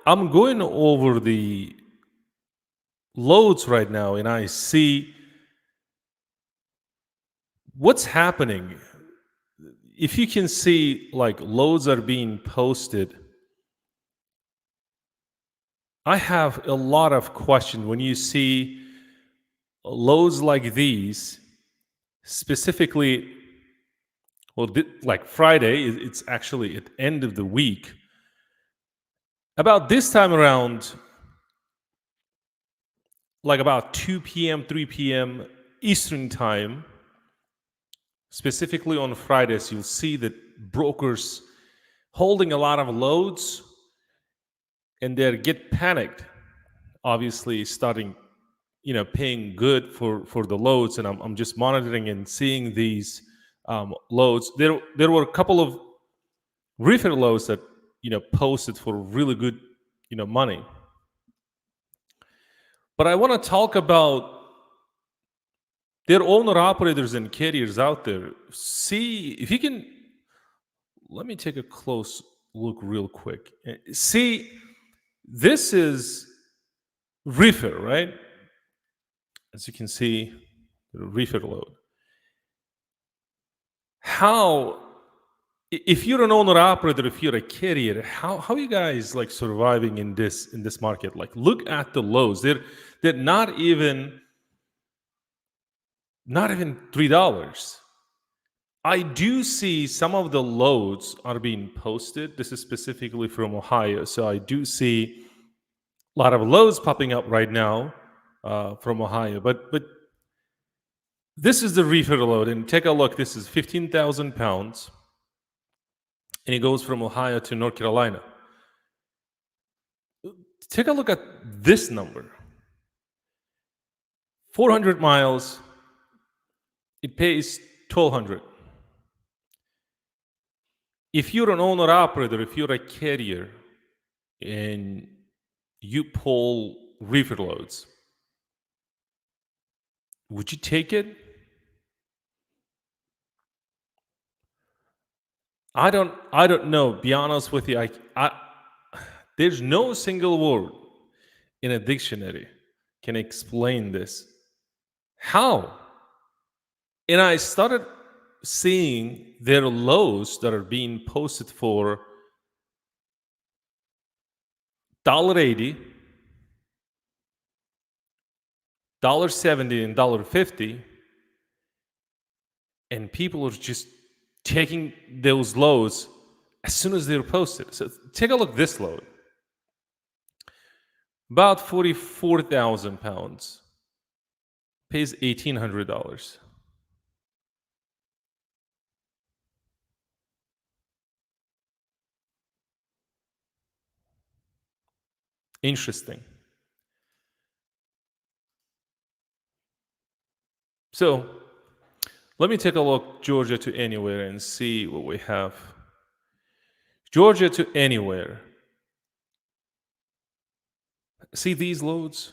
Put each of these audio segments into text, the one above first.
I'm going over the loads right now and I see what's happening. If you can see, like, loads are being posted, I have a lot of questions when you see loads like these, specifically. Well, like Friday, it's actually at the end of the week. About this time around, like about 2 p.m., 3 p.m. Eastern time, specifically on Fridays, you'll see that brokers holding a lot of loads and they get panicked, obviously starting, paying good for the loads. And I'm just monitoring and seeing these loads. There were a couple of reefer loads that posted for really good money. But I want to talk about their owner operators and carriers out there. See if you can. Let me take a close look real quick. See, this is reefer, right? As you can see, the reefer load. How, if you're an owner operator, if you're a carrier, how you guys like surviving in this market? Like, look at the lows. They're not even $3. I do see some of the loads are being posted. This is specifically from Ohio, so I do see a lot of loads popping up right now from Ohio. But this is the reefer load, and take a look. This is 15,000 pounds, and it goes from Ohio to North Carolina. Take a look at this number. 400 miles. It pays $1,200. If you're an owner operator, if you're a carrier, and you pull reefer loads, would you take it? I don't know. Be honest with you, I there's no single word in a dictionary can explain this. How? And I started seeing their lows that are being posted for $1.80, $1.70, and $1.50, and people are just taking those loads as soon as they're posted. So take a look at this load. About 44,000 pounds. Pays $1,800. Interesting. So let me take a look Georgia to anywhere and see what we have. Georgia to anywhere. See these loads?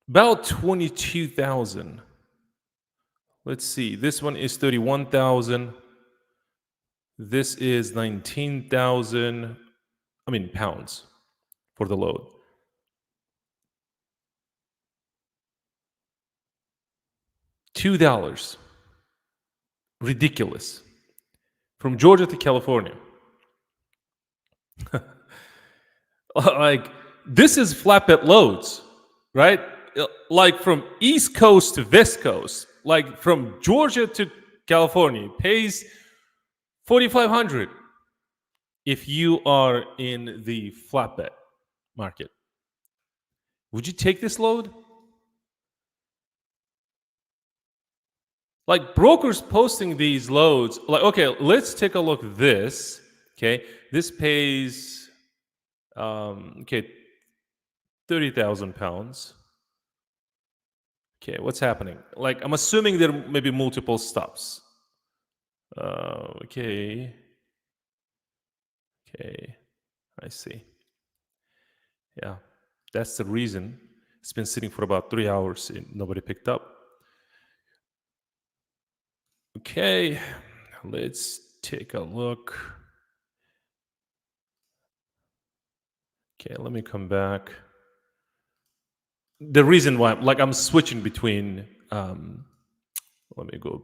About 22,000. Let's see. This one is 31,000. This is 19,000. Pounds for the load. $2. Ridiculous. From Georgia to California. Like, this is flatbed loads, right? Like from East Coast to West Coast, like from Georgia to California, pays $4,500 if you are in the flatbed market. Would you take this load? Like, brokers posting these loads, like, okay, let's take a look at this. Okay, this pays 30,000 pounds. Okay, what's happening? Like, I'm assuming there may be multiple stops. Okay, I see. Yeah, that's the reason. It's been sitting for about 3 hours and nobody picked up. Okay, let's take a look. Okay, let me come back. The reason why, like, I'm switching between. Let me go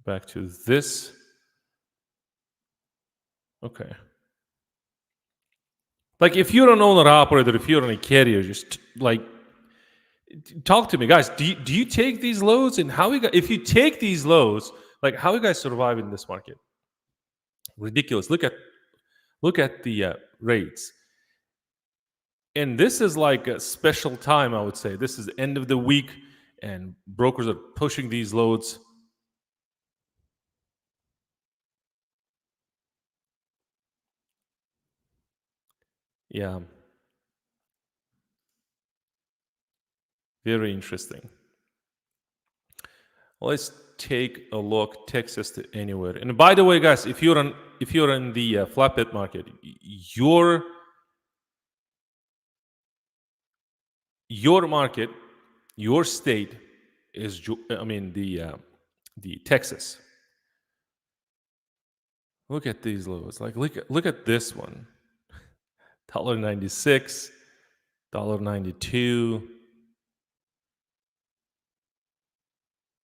back to this. Okay. Like, if you're an owner operator, if you're on a carrier, just like talk to me, guys. Do you take these loads, and how you guys, if you take these loads, like how you guys survive in this market? Ridiculous. Look at the rates, and this is like a special time. I would say this is the end of the week, and brokers are pushing these loads. Yeah, very interesting. Let's take a look. Texas to anywhere. And by the way, guys, if you're in the flatbed market, your market, your state is I mean the Texas. Look at these lows. Like look at this one. $1.96, $1.92.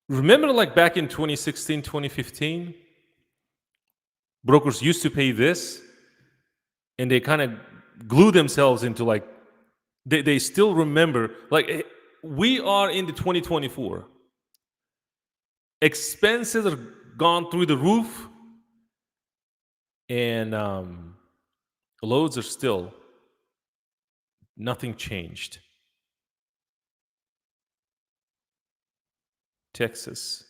Remember, like back in 2016, 2015, brokers used to pay this, and they kind of glue themselves into like they still remember. Like we are in the 2024. Expenses are gone through the roof, and loads are still nothing changed. Texas.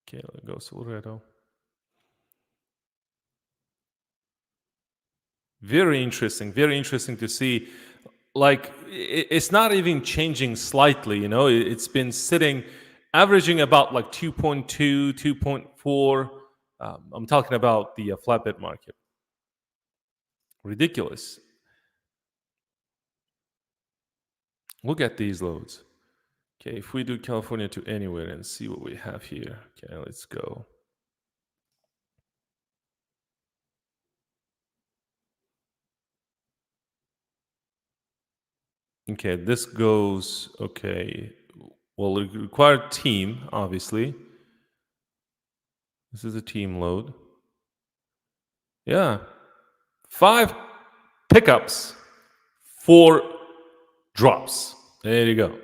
Okay, let go Silverado. Very interesting to see. Like it's not even changing slightly, it's been sitting, averaging about like 2.2, 2.4. I'm talking about the flatbed market. Ridiculous. Look at these loads. Okay, if we do California to anywhere and see what we have here. Okay, let's go. Okay, this goes, okay. Well, it required team, obviously. This is a team load. Yeah. 5 pickups, 4 drops. There you go.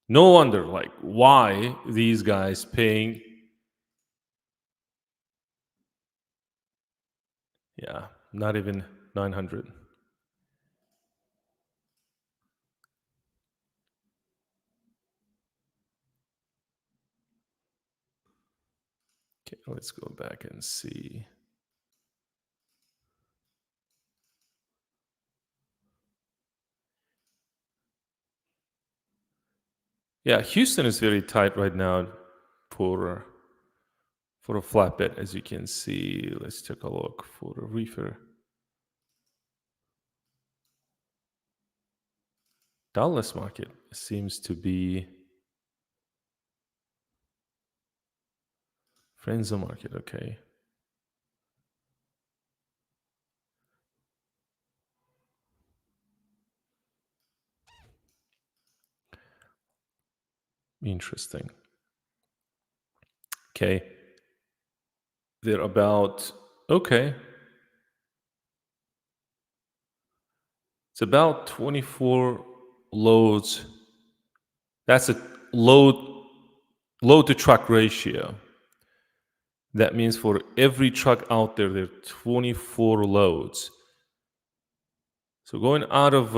No wonder, like, why these guys paying. Yeah, not even 900. Okay, let's go back and see. Yeah, Houston is very tight right now for a flatbed, as you can see. Let's take a look for a reefer. Dallas market seems to be Frenzo market. Okay. Interesting. Okay. They're about, okay. It's about 24 loads. That's a load to truck ratio. That means for every truck out there, there are 24 loads. So going out of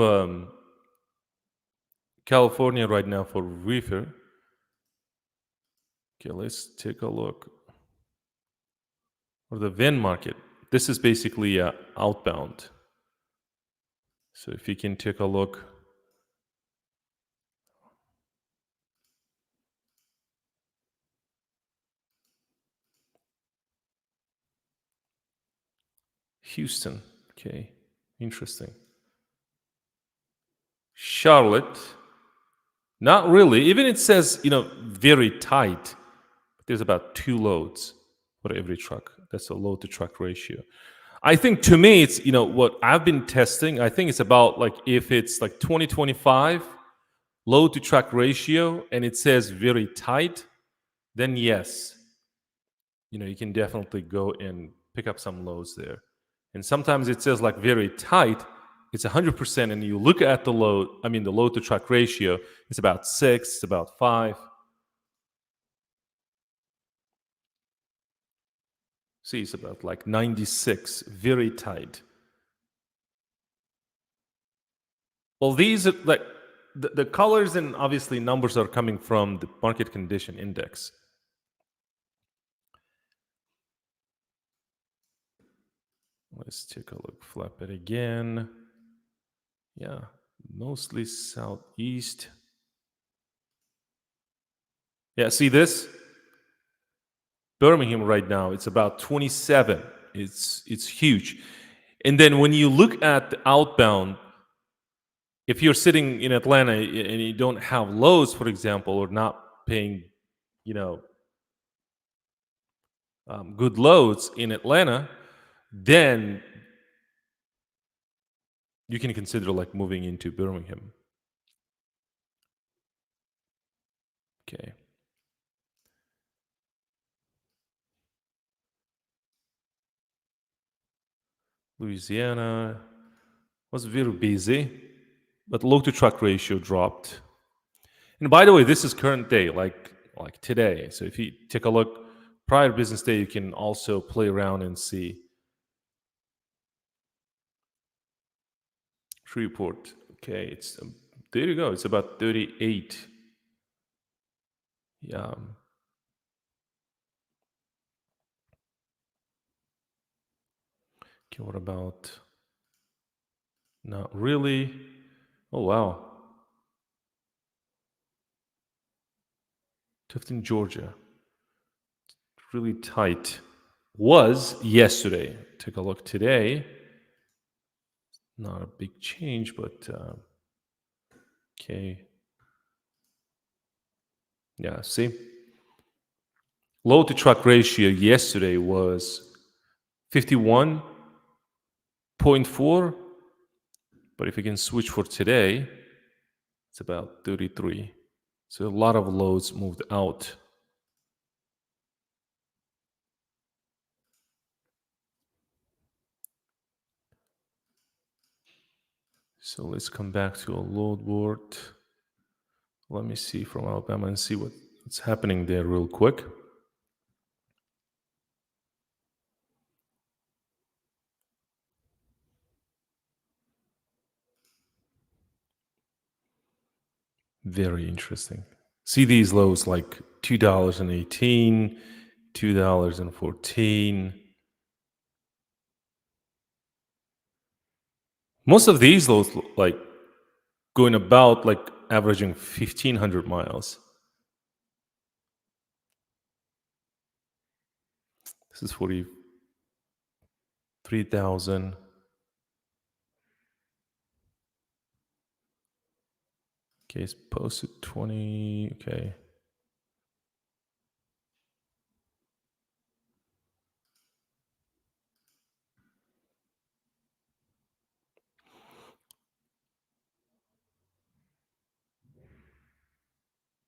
California right now for reefer. Okay, let's take a look. For the VIN market, this is basically outbound. So if you can take a look. Houston, okay, interesting. Charlotte, not really. Even it says, very tight. But there's about 2 loads for every truck. That's a load to truck ratio. I think to me, it's what I've been testing. I think it's about like if it's like 2025 load to track ratio and it says very tight, then yes, you can definitely go and pick up some loads there. And sometimes it says like very tight, it's 100%, and you look at the load. I mean, the load to track ratio, it's about 6, it's about 5. See, it's about like 96, very tight. Well, these are like the colors and obviously numbers are coming from the market condition index. Let's take a look. Flatbed again. Yeah, mostly southeast. Yeah, see this? Birmingham right now, it's about 27. It's huge. And then when you look at the outbound, if you're sitting in Atlanta and you don't have loads, for example, or not paying, you know, good loads in Atlanta, then you can consider like moving into Birmingham. Okay. Louisiana was very busy, but load to truck ratio dropped. And by the way, this is current day, like today. So if you take a look prior business day, you can also play around and see. Report. Okay, it's there you go. It's about 38. Yeah. Okay, what about? Not really. Oh wow. Tifton, Georgia. Really tight. Was yesterday. Take a look today. Not a big change, but okay. Yeah, see? Load to truck ratio yesterday was 51.4, but if you can switch for today, it's about 33. So a lot of loads moved out. So let's come back to a load board. Let me see from Alabama and see what's happening there real quick. Very interesting. See these lows like $2.18, $2.14. Most of these lows like going about like averaging 1,500 miles. This is 43,000. Okay, it's posted 20. Okay.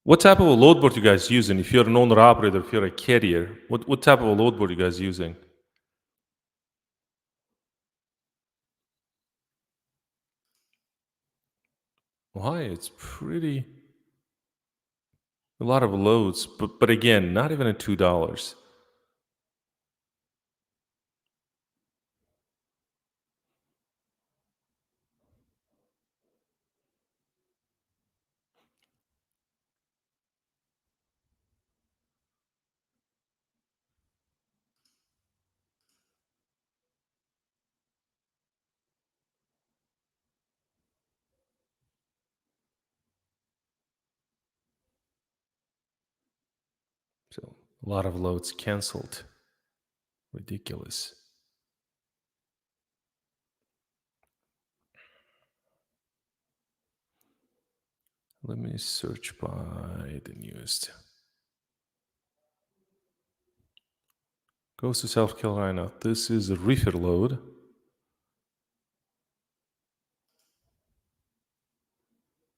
What type of a load board you guys using? If you're an owner operator, if you're a carrier, what type of a load board you guys using? Why? It's pretty a lot of loads, but again, not even at $2. So a lot of loads canceled. Ridiculous. Let me search by the newest. Goes to South Carolina. This is a reefer load.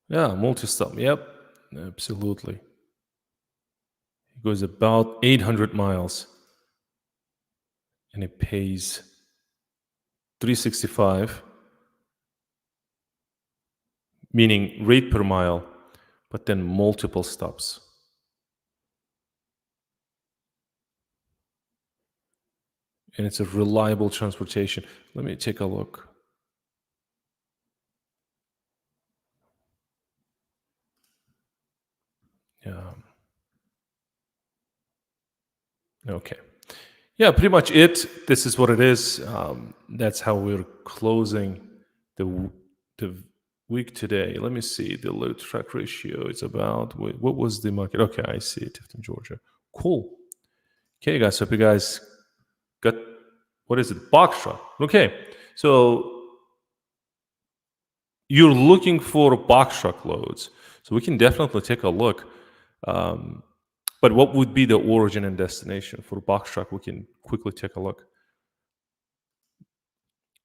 Yeah, multi-stop. Yep, absolutely. It goes about 800 miles, and it pays 365, meaning rate per mile, but then multiple stops. And it's a reliable transportation. Let me take a look. Yeah. Okay. Yeah, pretty much it. This is what it is. That's how we're closing the week today. Let me see. The load track ratio is about what was the market? Okay, I see it. Tifton, Georgia. Cool. Okay, guys. Hope you guys got what is it? Box truck. Okay, so you're looking for box truck loads, so we can definitely take a look. Um, but what would be the origin and destination for box truck? We can quickly take a look.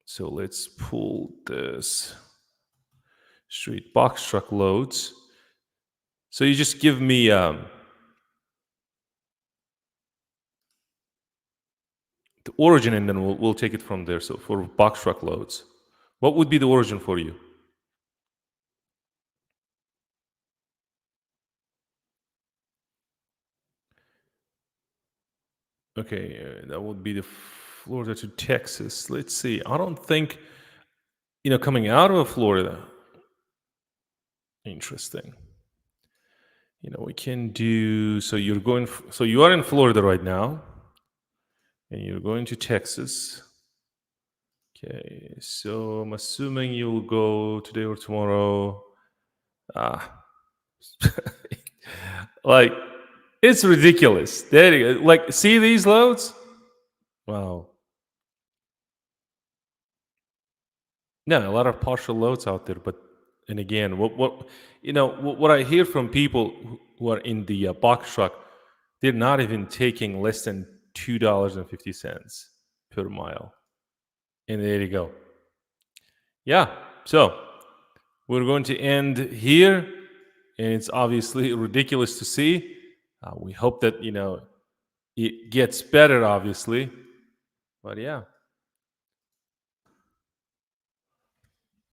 So let's pull this straight box truck loads. So you just give me the origin, and then we'll take it from there. So for box truck loads, what would be the origin for you? Okay, that would be the Florida to Texas. Let's see. I don't think coming out of Florida. Interesting. We can do. So you're going. So you are in Florida right now, and you're going to Texas. Okay, so I'm assuming you'll go today or tomorrow. Ah, like it's ridiculous. There you go. Like, see these loads? Wow. Yeah, a lot of partial loads out there, but and again, what I hear from people who are in the box truck, they're not even taking less than $2.50 per mile, and there you go. Yeah, so we're going to end here, and it's obviously ridiculous to see. We hope that it gets better, obviously, but yeah.